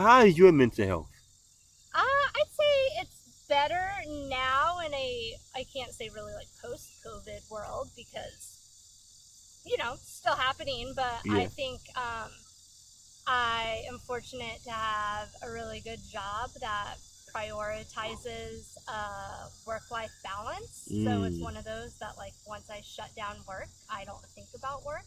How is your mental health? I'd say it's better now in a I can't say really like post COVID world because it's still happening, but I Yeah. think I am fortunate to have a really good job that prioritizes work life balance. So it's Mm. one of those that, like, once I shut down work, I don't think about work.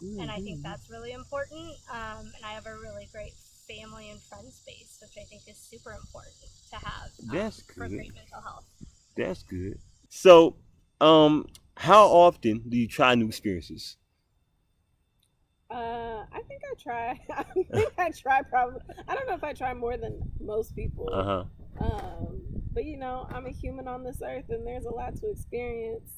And I think Mm-hmm. that's really important. And I have a really great family and friend space, which I think is super important to have That's for good. great mental health. That's good. So, um, how often do you try new experiences? I think I try. I think I try probably. I don't know if I try more than most Uh people. huh. Um, but I'm a human on this earth, and there's a lot to experience.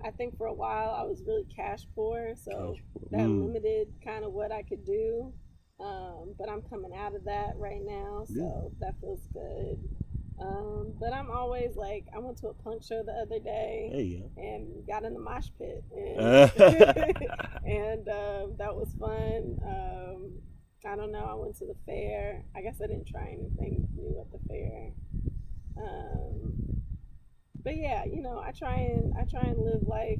I think for a while I was really cash poor, so Cash. that Mm. limited kind of what I could do. But I'm coming out of that right now, Good. so that feels good. But I'm always like, I went to a punk show the other day There you and got in the mosh pit, and go. and that was fun. I don't know. I went to the fair. I guess I didn't try anything new at the fair. But yeah, I try and live life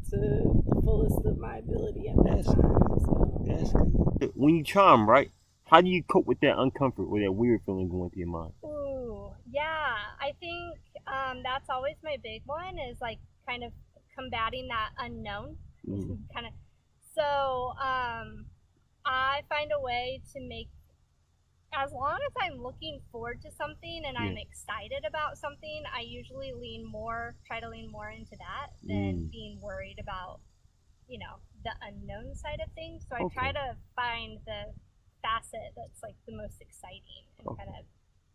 to the fullest of my ability at that That's good. time. So That's yeah. good. When you charm, right? How do you cope with that uncomfort, with that weird feeling going through your mind? Ooh, yeah. I think that's always my big one is like kind of combating that unknown. Mm. kind of. So I find a way to make, as long as I'm looking forward to something and Yeah. I'm excited about something, I usually try to lean more into that than Mm. being worried about, the unknown side of things. So I try Okay. to find the facet that's like the most exciting and kind Okay. of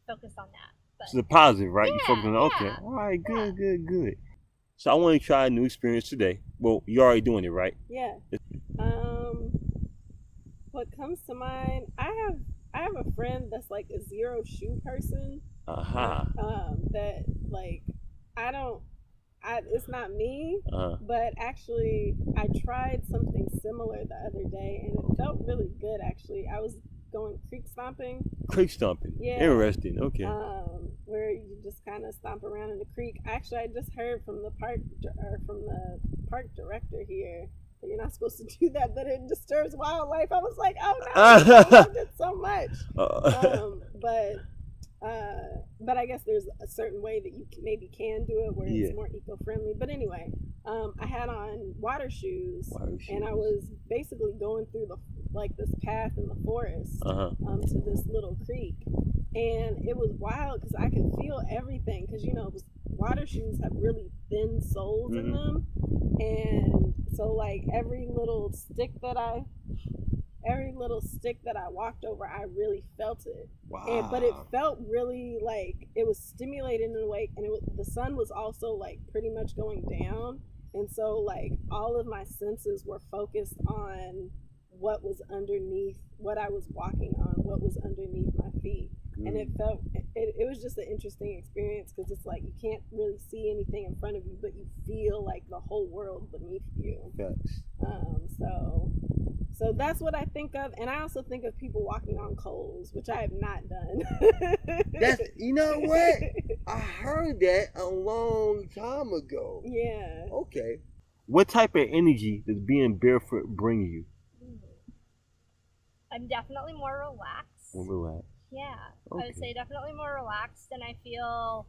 focus on that. But So the positive, right? You focus yeah, on okay. yeah, All right. yeah. Good. Good. Good. So I want to try a new experience today. Well, you're already doing it, right? Yeah. Um, what comes to mind? I have a friend that's like a zero shoe person. Aha. That like I don't it's not me, Uh huh. but actually I tried something similar the other day and it felt really good actually. I was going creek stomping. Creek stomping. Yeah. Interesting. Okay. Where you just kind of stomp around in the creek. Actually, I just heard from the park director here that you're not supposed to do that, that it disturbs wildlife. I was like, oh no, because I loved it so much. uh, Um, but but I guess there's a certain way that you maybe can do it where it's yeah. more eco-friendly. But anyway, I had on water shoes, Water and I shoes. was basically going through the like this path in the forest Uh huh. to this little creek, and it was wild because I could feel everything because water shoes have really thin soles in Mhm. them, and so like every little stick that I walked over, I really felt it. But it Wow. felt really like it was stimulating in a way, and the sun was also like pretty much going down, and so like all of my senses were focused on what I was walking on, what was underneath my feet, and Good. it was just an interesting experience because it's like you can't really see anything in front of you, but you feel like the whole world beneath you. Facts. So that's what I think of, and I also think of people walking on coals, which I have not done. That's you know what? I heard that a long time ago. Yeah. Okay. What type of energy does being barefoot bring you? I'm definitely more Well, relaxed. relax. Yeah, I would Okay. say definitely more relaxed, and I feel,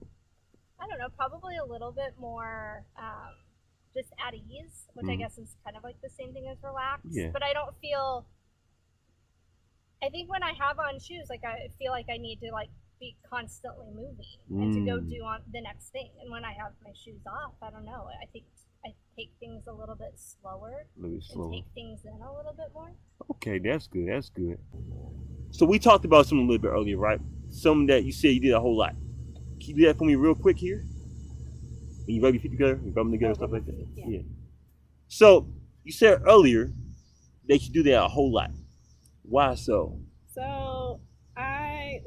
I don't know, probably a little bit more just at ease, which I Mm. guess is kind of like the same thing as relaxed. Yeah. But I don't feel. I think when I have on shoes, like I feel like I need to like be constantly moving and to go Mm. do on the next thing. And when I have my shoes off, I don't know. I think I take things a little bit slower A little bit and slower. take things in a little bit more. Okay, that's good. That's good. So we talked about something a little bit earlier, right? Something that you said you did a whole lot. Can you do that for me real quick here? When you rub your feet together, you rub them together, Oh, stuff rub my like that. feet. Yeah. Yeah. So you said earlier that you do that a whole lot. Why so? So I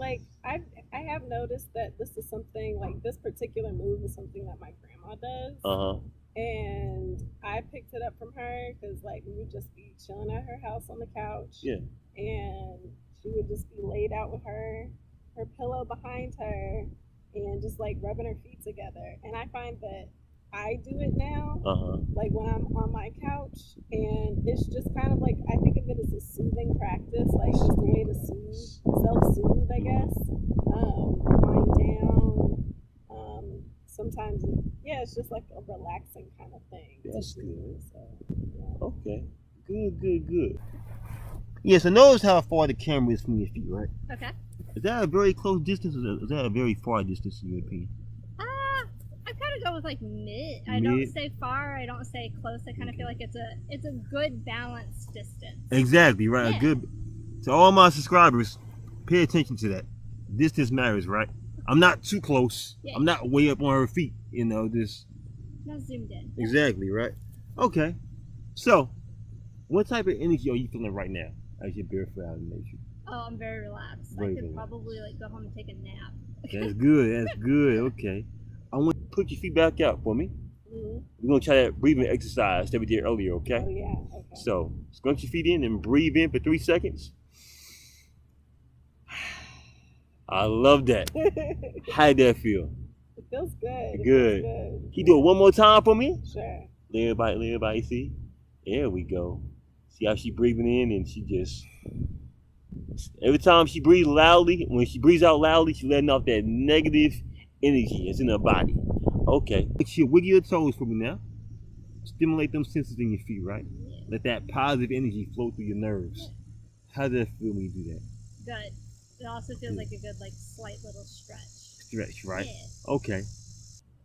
have noticed that this is something like this particular move is something that my grandma does, Uh huh. and I picked it up from her because like we would just be chilling at her house on the couch, Yeah. and she would just be laid out with her pillow behind her and just like rubbing her feet together. And I find that I do it now, like when I'm on my couch, and it's just kind of like I think of it as a soothing practice, like just a way to self-soothe, I guess. Wind down. Sometimes, it's just like a relaxing kind of thing. That's good. So, yeah. Okay. Good. Yes, I notice how far the camera is from your feet, right? Okay. Is that a very close distance, or is that a very far distance in your opinion? I kind of go with like mid. I don't say far. I don't say close. I kind of feel like it's a good balanced distance. Exactly, right. Yeah. Good. To all my subscribers, pay attention to that. Distance matters, right? I'm not too close. Yeah. I'm not way up on her feet. This. Not zoomed in. Exactly, right? Okay. So, what type of energy are you feeling right now as you're barefoot out in nature? Oh, I'm very relaxed. Very I could relaxed. probably like go home and take a nap. That's good. Okay. I want you to put your feet back out for me. Mm-hmm. We're going to try that breathing exercise that we did earlier, okay? Oh, yeah. Okay. So, scrunch your feet in and breathe in for 3 seconds. I love that. How did that feel? It feels good. Good. It feels good. Can you do it one more time for me? Sure. Let everybody see. There we go. See how she breathing in, and she just, every time she breathes loudly, when she breathes out loudly, she's letting off that negative energy that's in her body. Okay. She'll wiggle your toes for me now. Stimulate them senses in your feet, right? Let that positive energy flow through your nerves. How does that feel when you do that? Good. It also feels like a good like slight little stretch. Stretch, right? Yeah. Okay.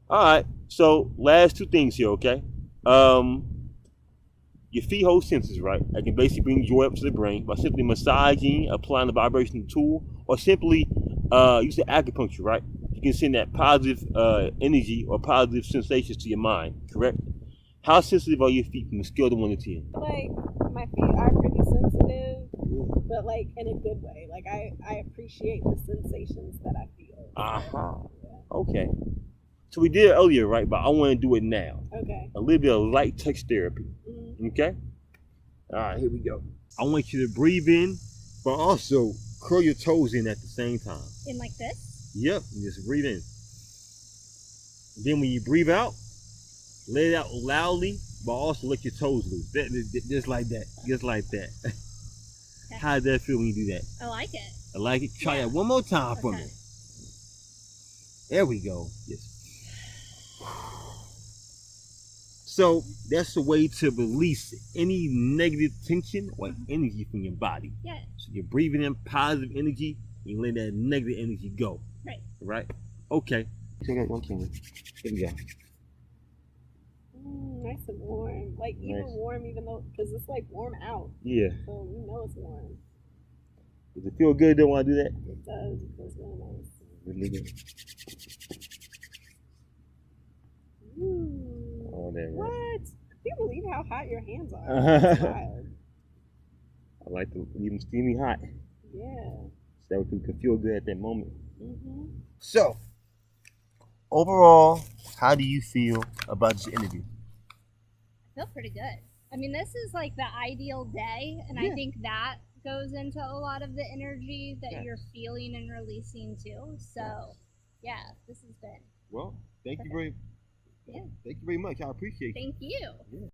All right. So last 2 things here, okay? Your feet hold senses, right? I can basically bring joy up to the brain by simply massaging, applying the vibrational tool, or simply using acupuncture, right? You can send that positive energy or positive sensations to your mind, correct? How sensitive are your feet from a scale of 1 to 10? Like, my feet are pretty sensitive, but like in a good way. Like, I appreciate the sensations that I feel. Okay. So we did it earlier, right? But I want to do it now. Okay. A little bit of light touch therapy. Mm-hmm. Okay? All right, here we go. I want you to breathe in, but also curl your toes in at the same time. In like this? Yep, just breathe in. Then when you breathe out, let it out loudly, but also let your toes loose. Just like that. Just like that. Okay. How does that feel when you do that? I like it. I like it. Try that one more time for me. There we go. Yes. So that's a way to release any negative tension or energy from your body. Yeah. So you're breathing in positive energy, and you let that negative energy go. Right. Right? Okay. Check out one camera. Here we go. Nice and warm. Like, even warm, even though, because it's like warm out. Yeah. So you know it's warm. Does it feel good though when I do that? It does. It feels really nice. Really good. Ooh. Oh, there, right. What? I can't believe how hot your hands are. That's wild. I like to leave them steamy hot. Yeah. So that we can feel good at that moment. Mm-hmm. So, overall, how do you feel about this interview? I feel pretty good. I mean, this is like the ideal day, and I think that goes into a lot of the energy that you're feeling and releasing too. So, yeah, this has been. Well, thank you very much. I appreciate it. Thank you. Yeah.